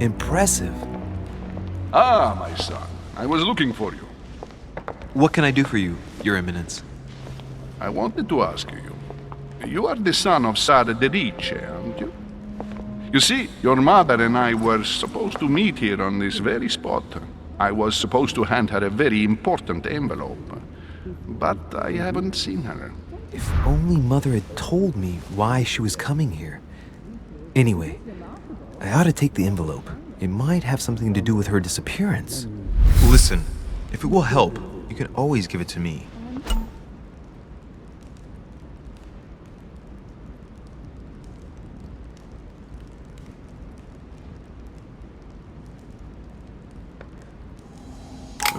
Impressive. Ah, my son. I was looking for you. What can I do for you, Your Eminence? I wanted to ask you. You are the son of Sara de Ricci, aren't you? You see, your mother and I were supposed to meet here on this very spot. I was supposed to hand her a very important envelope. But I haven't seen her. If only Mother had told me why she was coming here. Anyway, I ought to take the envelope. It might have something to do with her disappearance. Listen, if it will help, you can always give it to me.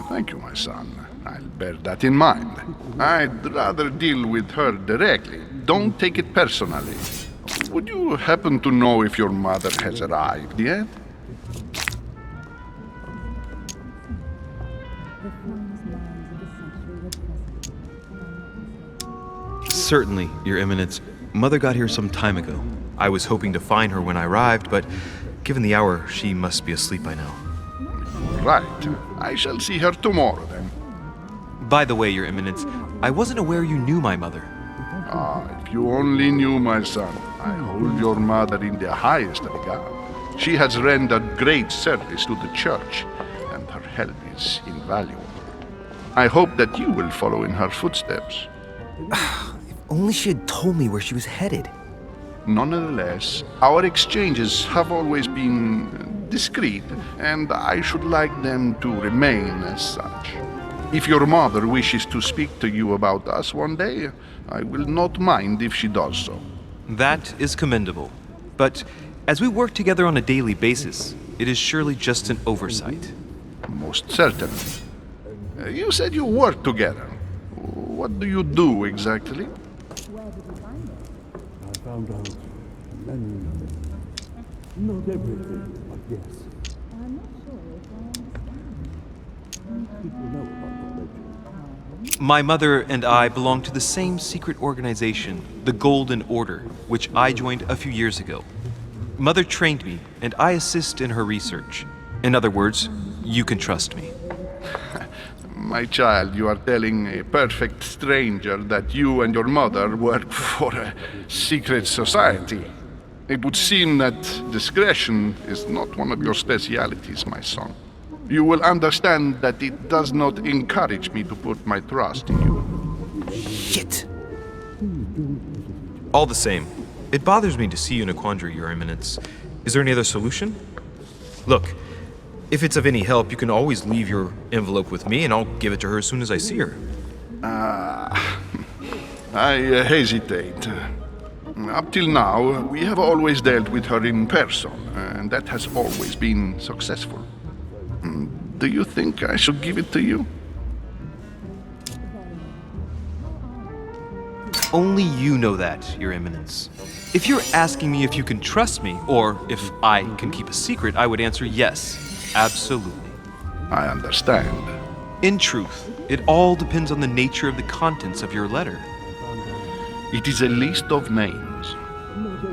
Thank you, my son. I'll bear that in mind. I'd rather deal with her directly. Don't take it personally. Would you happen to know if your mother has arrived yet? Certainly, Your Eminence. Mother got here some time ago. I was hoping to find her when I arrived, but given the hour, she must be asleep by now. Right. I shall see her tomorrow, then. By the way, Your Eminence, I wasn't aware you knew my mother. Ah, if you only knew, my son. I hold your mother in the highest regard. She has rendered great service to the church, and her help is invaluable. I hope that you will follow in her footsteps. If only she had told me where she was headed. Nonetheless, our exchanges have always been discreet, and I should like them to remain as such. If your mother wishes to speak to you about us one day, I will not mind if she does so. That is commendable. But as we work together on a daily basis, it is surely just an oversight. Most certainly. You said you work together. What do you do exactly? I found out many things. Not everything, but yes. I'm not sure if I understand. People know about the legend. My mother and I belong to the same secret organization, the Golden Order, which I joined a few years ago. Mother trained me, and I assist in her research. In other words, you can trust me. My child, you are telling a perfect stranger that you and your mother work for a secret society. It would seem that discretion is not one of your specialities, my son. You will understand that it does not encourage me to put my trust in you. Shit! All the same, it bothers me to see you in a quandary, Your Eminence. Is there any other solution? Look, if it's of any help, you can always leave your envelope with me and I'll give it to her as soon as I see her. I hesitate. Up till now, we have always dealt with her in person, and that has always been successful. Do you think I should give it to you? Only you know that, Your Eminence. If you're asking me if you can trust me, or if I can keep a secret, I would answer yes, absolutely. I understand. In truth, it all depends on the nature of the contents of your letter. It is a list of names.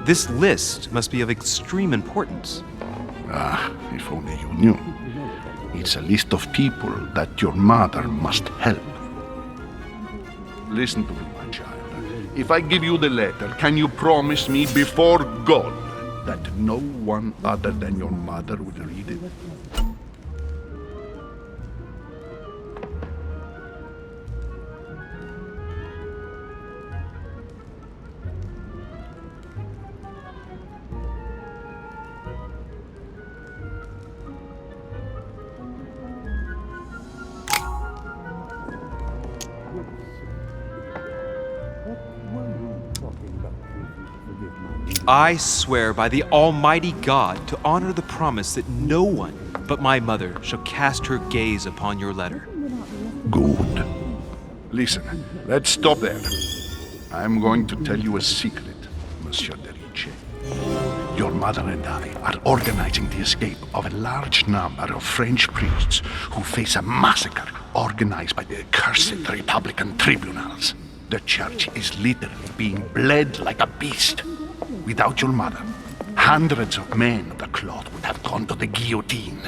This list must be of extreme importance. Ah, if only you knew. It's a list of people that your mother must help. Listen to me, my child. If I give you the letter, can you promise me before God that no one other than your mother will read it? I swear by the Almighty God to honor the promise that no one but my mother shall cast her gaze upon your letter. Good. Listen, let's stop there. I'm going to tell you a secret, Monsieur de Ricci. Your mother and I are organizing the escape of a large number of French priests who face a massacre organized by the accursed Republican tribunals. The church is literally being bled like a beast. Without your mother, Hundreds of men of the cloth would have gone to the guillotine.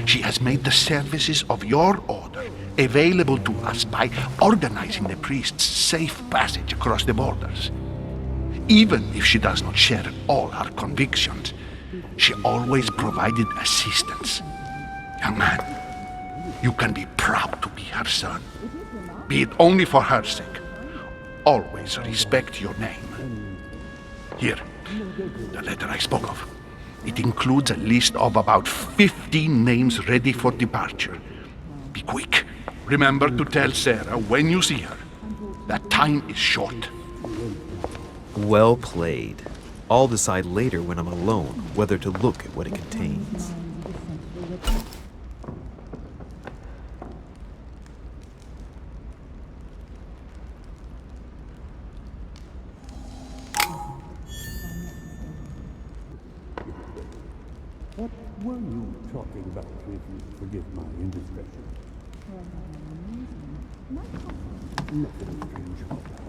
She has made the services of your order available to us by organizing the priest's safe passage across the borders. Even if she does not share all her convictions, she always provided assistance. Young man, you can be proud to be her son. Be it only for her sake. Always respect your name. Here, the letter I spoke of. It includes a list of about 15 names ready for departure. Be quick. Remember to tell Sarah when you see her that time is short. Well played. I'll decide later when I'm alone whether to look at what it contains. What were you talking about, if you forgive my indiscretion? Nothing strange about that.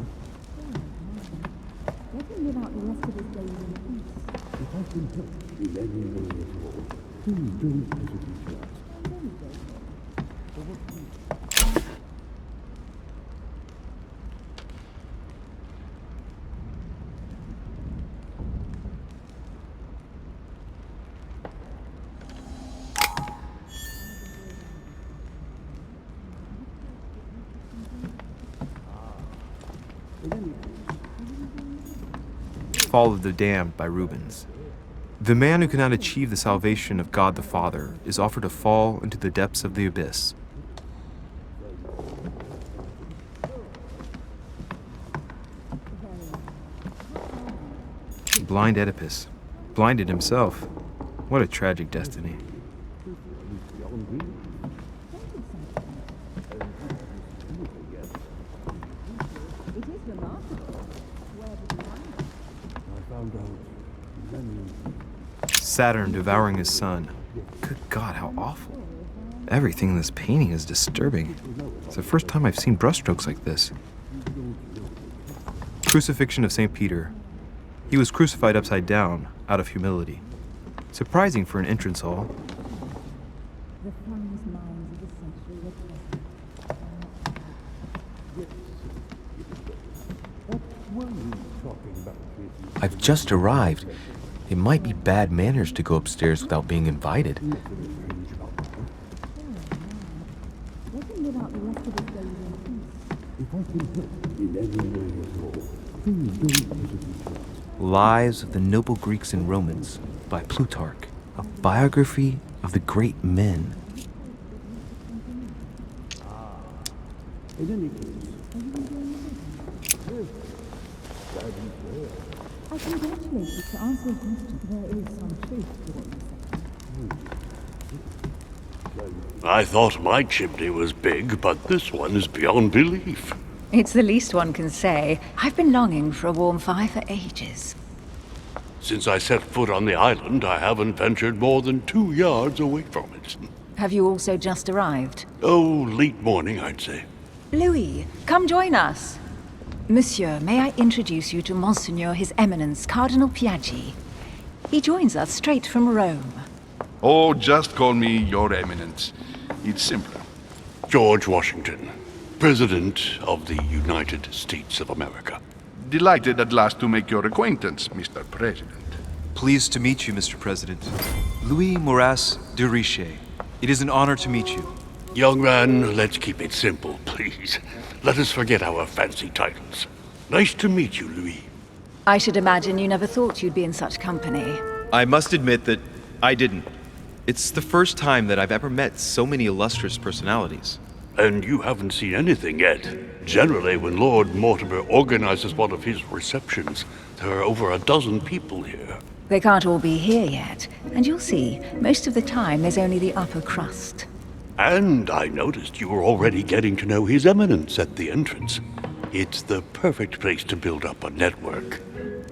Let him live out the rest of his days in peace. If I can help in any way at all, please don't hesitate to ask. Fall of the Damned by Rubens. The man who cannot achieve the salvation of God the Father is offered to fall into the depths of the abyss. Blind Oedipus. Blinded himself. What a tragic destiny. It is remarkable. Where did you find it? I found out many. Saturn devouring his son. Good God, how awful. Everything in this painting is disturbing. It's the first time I've seen brushstrokes like this. Crucifixion of St. Peter. He was crucified upside down, out of humility. Surprising for an entrance hall. The finest minds of the century were present. What were you talking about, if you I've just arrived. It might be bad manners to go upstairs without being invited. strange about that? Let him live out the rest of his days in peace. If I can help in any way at all, please don't hesitate to ask. Lives of the Noble Greeks and Romans by Plutarch, a biography of the great men. In any case, I congratulate you. To answer your question, there is some truth to what you say. I thought my chimney was big, but this one is beyond belief. It's the least one can say. I've been longing for a warm fire for ages. Since I set foot on the island, I haven't ventured more than 2 yards away from it. Have you also just arrived? Oh, late morning, I'd say. Louis, come join us. Monsieur, may I introduce you to Monseigneur His Eminence, Cardinal Piaggi. He joins us straight from Rome. Oh, just call me Your Eminence. It's simpler. George Washington, President of the United States of America. Delighted at last to make your acquaintance, Mr. President. Pleased to meet you, Mr. President. Louis Maurras de Richet. It is an honor to meet you. Young man, let's keep it simple, please. Let us forget our fancy titles. Nice to meet you, Louis. I should imagine you never thought you'd be in such company. I must admit that I didn't. It's the first time that I've ever met so many illustrious personalities. And you haven't seen anything yet. Generally, when Lord Mortimer organizes one of his receptions, there are over a dozen people here. They can't all be here yet, and you'll see, most of the time there's only the upper crust. And I noticed you were already getting to know His Eminence at the entrance. It's the perfect place to build up a network.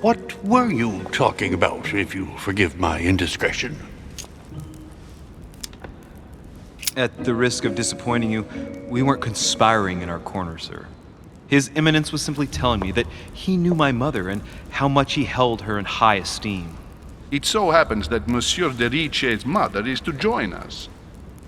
What were you talking about, if you forgive my indiscretion? At the risk of disappointing you, we weren't conspiring in our corner, sir. His Eminence was simply telling me that he knew my mother and how much he held her in high esteem. It so happens that Monsieur de Riche's mother is to join us.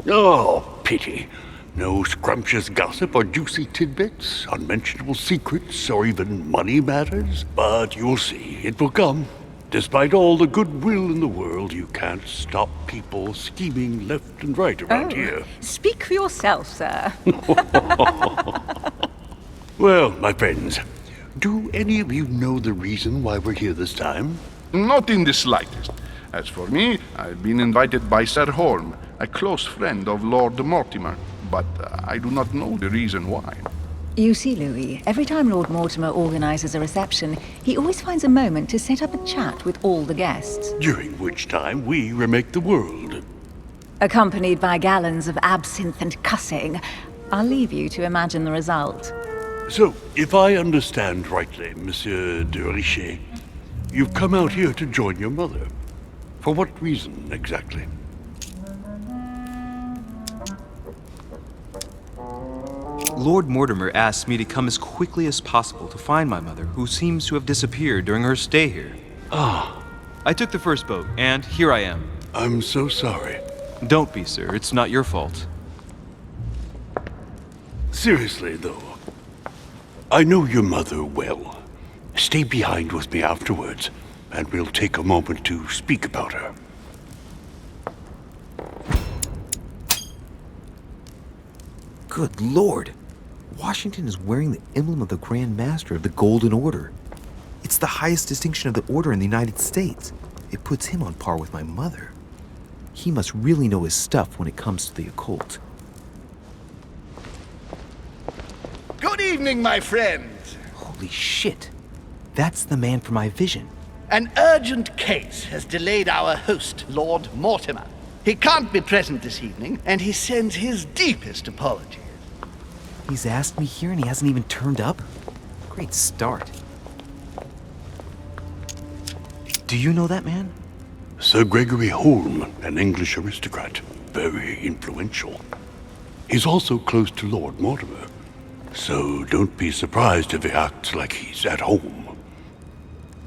Oh, pity. No scrumptious gossip or juicy tidbits, unmentionable secrets, or even money matters. But you'll see, it will come. Despite all the goodwill in the world, you can't stop people scheming left and right around here. Speak for yourself, sir. Well, my friends, do any of you know the reason why we're here this time? Not in the slightest. As for me, I've been invited by Sir Holm, a close friend of Lord Mortimer, but I do not know the reason why. You see, Louis, every time Lord Mortimer organizes a reception, he always finds a moment to set up a chat with all the guests. During which time we remake the world. Accompanied by gallons of absinthe and cussing. I'll leave you to imagine the result. So, if I understand rightly, Monsieur de Richet, you've come out here to join your mother. For what reason, exactly? Lord Mortimer asked me to come as quickly as possible to find my mother, who seems to have disappeared during her stay here. Ah, I took the first boat, and here I am. I'm so sorry. Don't be, sir. It's not your fault. Seriously, though, I know your mother well. Stay behind with me afterwards, and we'll take a moment to speak about her. Good Lord! Washington is wearing the emblem of the Grand Master of the Golden Order. It's the highest distinction of the Order in the United States. It puts him on par with my mother. He must really know his stuff when it comes to the occult. Good evening, my friends. Holy shit! That's the man for my vision. An urgent case has delayed our host, Lord Mortimer. He can't be present this evening, and he sends his deepest apologies. He's asked me here and he hasn't even turned up? Great start. Do you know that man? Sir Gregory Holm, an English aristocrat, very influential. He's also close to Lord Mortimer, so don't be surprised if he acts like he's at home.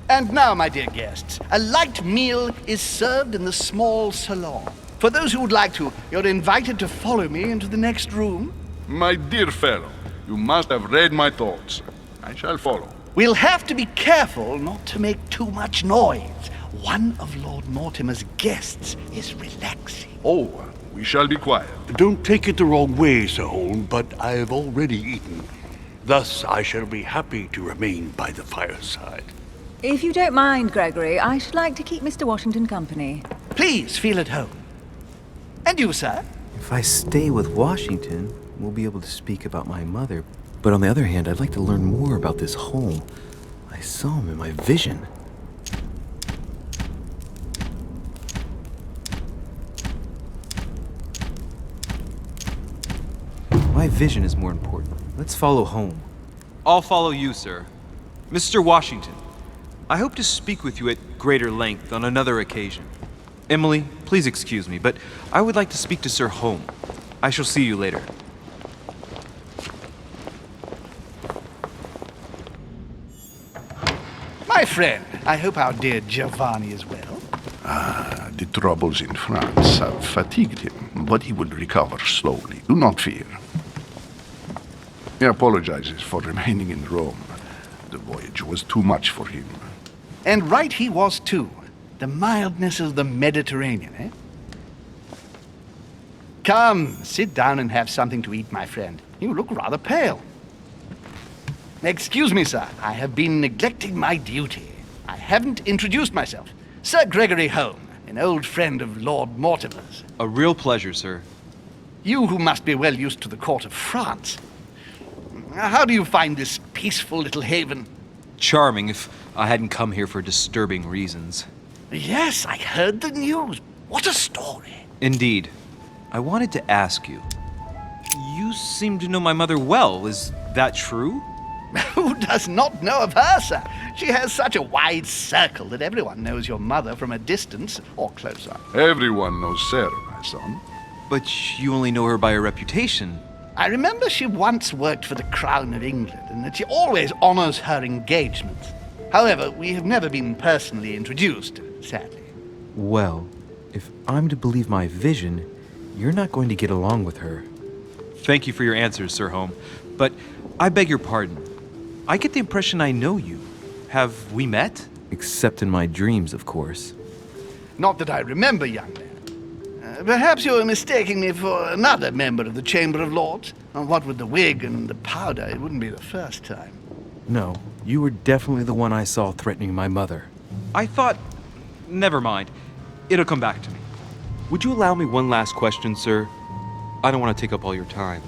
And now, my dear guests, a light meal is served in the small salon. For those who would like to, you're invited to follow me into the next room. My dear fellow, you must have read my thoughts. I shall follow. We'll have to be careful not to make too much noise. One of Lord Mortimer's guests is relaxing. Oh, we shall be quiet. Don't take it the wrong way, Sir Holm, but I have already eaten. Thus, I shall be happy to remain by the fireside. If you don't mind, Gregory, I should like to keep Mr. Washington company. Please feel at home. And you, sir? If I stay with Washington, we'll be able to speak about my mother. But on the other hand, I'd like to learn more about this Holm. I saw him in my vision. My vision is more important. Let's follow Holm. I'll follow you, sir. Mr. Washington, I hope to speak with you at greater length on another occasion. Emily, please excuse me, but I would like to speak to Sir Holm. I shall see you later. My friend, I hope our dear Giovanni is well. The troubles in France have fatigued him, but he will recover slowly. Do not fear. He apologizes for remaining in Rome. The voyage was too much for him. And right he was too. The mildness of the Mediterranean, eh? Come, sit down and have something to eat, my friend. You look rather pale. Excuse me, sir. I have been neglecting my duty. I haven't introduced myself. Sir Gregory Holm, an old friend of Lord Mortimer's. A real pleasure, sir. You who must be well used to the court of France. How do you find this peaceful little haven? Charming if I hadn't come here for disturbing reasons. Yes, I heard the news. What a story. Indeed. I wanted to ask you. You seem to know my mother well. Is that true? Who does not know of her, sir? She has such a wide circle that everyone knows your mother from a distance or closer. Everyone knows Sarah, my son. But you only know her by her reputation. I remember she once worked for the Crown of England and that she always honors her engagements. However, we have never been personally introduced, sadly. Well, if I'm to believe my vision, you're not going to get along with her. Thank you for your answers, Sir Home. But I beg your pardon. I get the impression I know you. Have we met? Except in my dreams, of course. Not that I remember, young man. Perhaps you're mistaking me for another member of the Chamber of Lords. What with the wig and the powder, it wouldn't be the first time. No, you were definitely the one I saw threatening my mother. I thought... Never mind. It'll come back to me. Would you allow me one last question, sir? I don't want to take up all your time.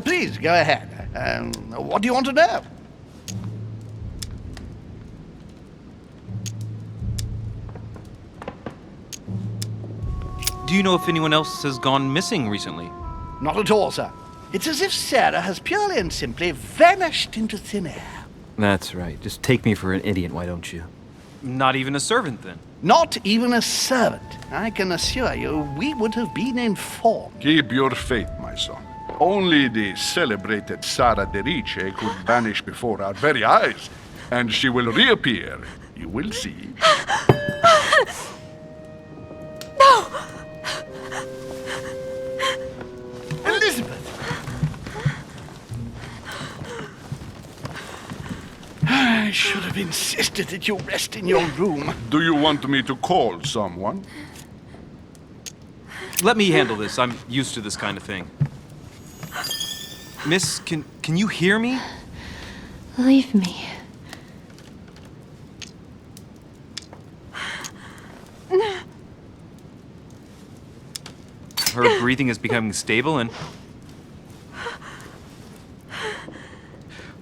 Please, go ahead. What do you want to know? Do you know if anyone else has gone missing recently? Not at all, sir. It's as if Sarah has purely and simply vanished into thin air. That's right. Just take me for an idiot, why don't you? Not even a servant, then? Not even a servant. I can assure you, we would have been informed. Keep your faith, my son. Only the celebrated Sara de Riche could vanish before our very eyes, and she will reappear. You will see. Elizabeth! I should have insisted that you rest in your room. Do you want me to call someone? Let me handle this. I'm used to this kind of thing. Miss, can you hear me? Leave me. Her breathing is becoming stable and...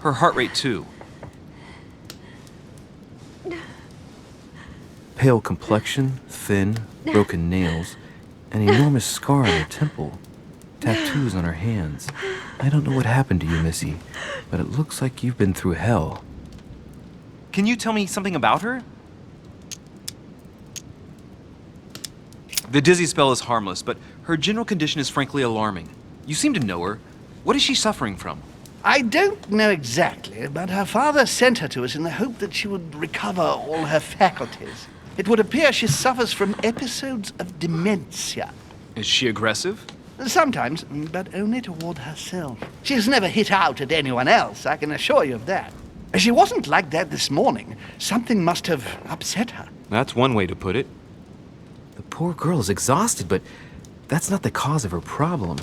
her heart rate, too. Pale complexion, thin, broken nails, an enormous scar on her temple, tattoos on her hands. I don't know what happened to you, Missy, but it looks like you've been through hell. Can you tell me something about her? The dizzy spell is harmless, but her general condition is frankly alarming. You seem to know her. What is she suffering from? I don't know exactly, but her father sent her to us in the hope that she would recover all her faculties. It would appear she suffers from episodes of dementia. Is she aggressive? Sometimes, but only toward herself. She has never hit out at anyone else, I can assure you of that. She wasn't like that this morning. Something must have upset her. That's one way to put it. The poor girl is exhausted, but that's not the cause of her problem.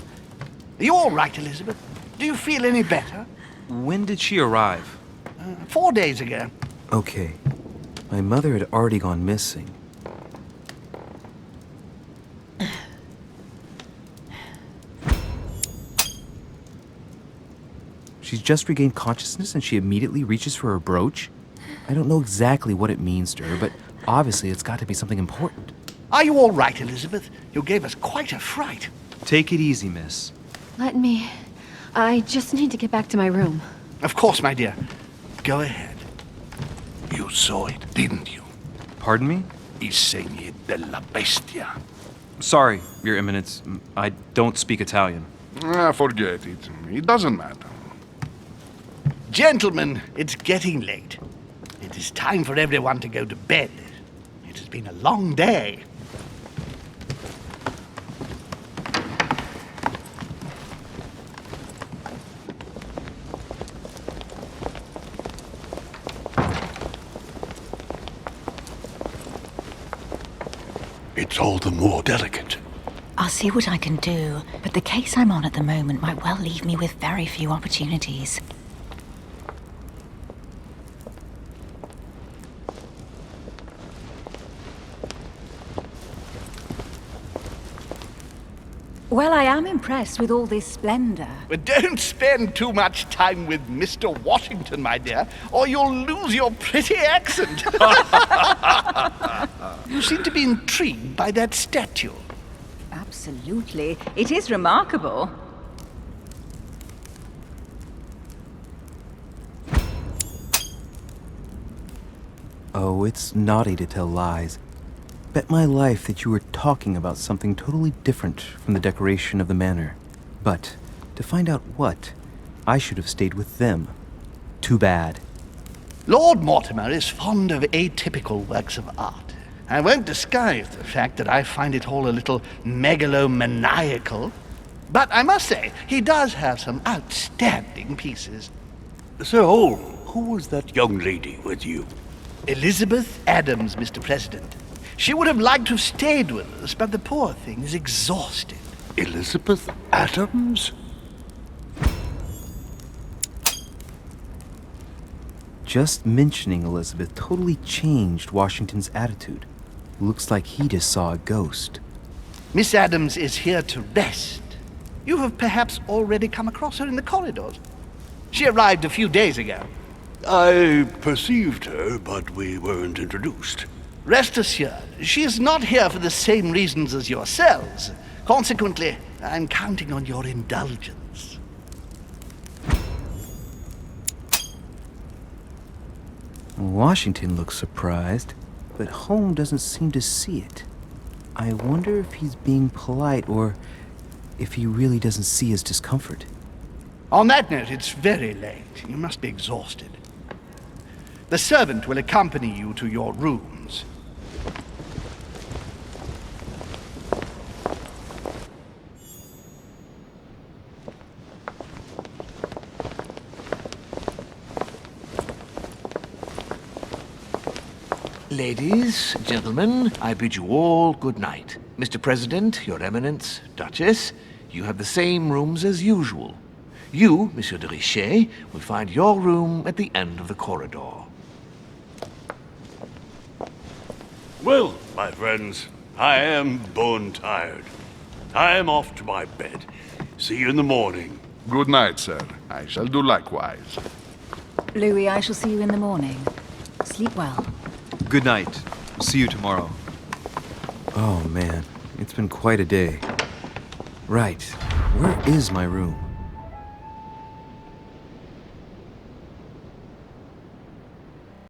Are you all right, Elizabeth? Do you feel any better? When did she arrive? 4 days ago. Okay, my mother had already gone missing. She's just regained consciousness and she immediately reaches for her brooch? I don't know exactly what it means to her, but obviously it's got to be something important. Are you all right, Elizabeth? You gave us quite a fright. Take it easy, miss. Let me. I just need to get back to my room. Of course, my dear. Go ahead. You saw it, didn't you? Pardon me? I segni della bestia. Sorry, Your Eminence. I don't speak Italian. Forget it. It doesn't matter. Gentlemen, it's getting late. It is time for everyone to go to bed. It has been a long day. It's all the more delicate. I'll see what I can do, but the case I'm on at the moment might well leave me with very few opportunities. Well, I am impressed with all this splendor. But don't spend too much time with Mr. Washington, my dear, or you'll lose your pretty accent. You seem to be intrigued by that statue. Absolutely. It is remarkable. Oh, it's naughty to tell lies. Bet my life that you were talking about something totally different from the decoration of the manor. But to find out what, I should have stayed with them. Too bad. Lord Mortimer is fond of atypical works of art. I won't disguise the fact that I find it all a little megalomaniacal. But I must say, he does have some outstanding pieces. Sir Holm, who was that young lady with you? Elizabeth Adams, Mr. President. She would have liked to have stayed with us, but the poor thing is exhausted. Elizabeth Adams? Just mentioning Elizabeth totally changed Washington's attitude. Looks like he just saw a ghost. Miss Adams is here to rest. You have perhaps already come across her in the corridors. She arrived a few days ago. I perceived her, but we weren't introduced. Rest assured, she is not here for the same reasons as yourselves. Consequently, I'm counting on your indulgence. Washington looks surprised, but Holmes doesn't seem to see it. I wonder if he's being polite or if he really doesn't see his discomfort. On that note, it's very late. You must be exhausted. The servant will accompany you to your rooms. Ladies, gentlemen, I bid you all good night. Mr. President, Your Eminence, Duchess, you have the same rooms as usual. You, Monsieur de Richet, will find your room at the end of the corridor. Well, my friends, I am bone tired. I am off to my bed. See you in the morning. Good night, sir. I shall do likewise. Louis, I shall see you in the morning. Sleep well. Good night. See you tomorrow. Oh man, it's been quite a day. Right, where is my room?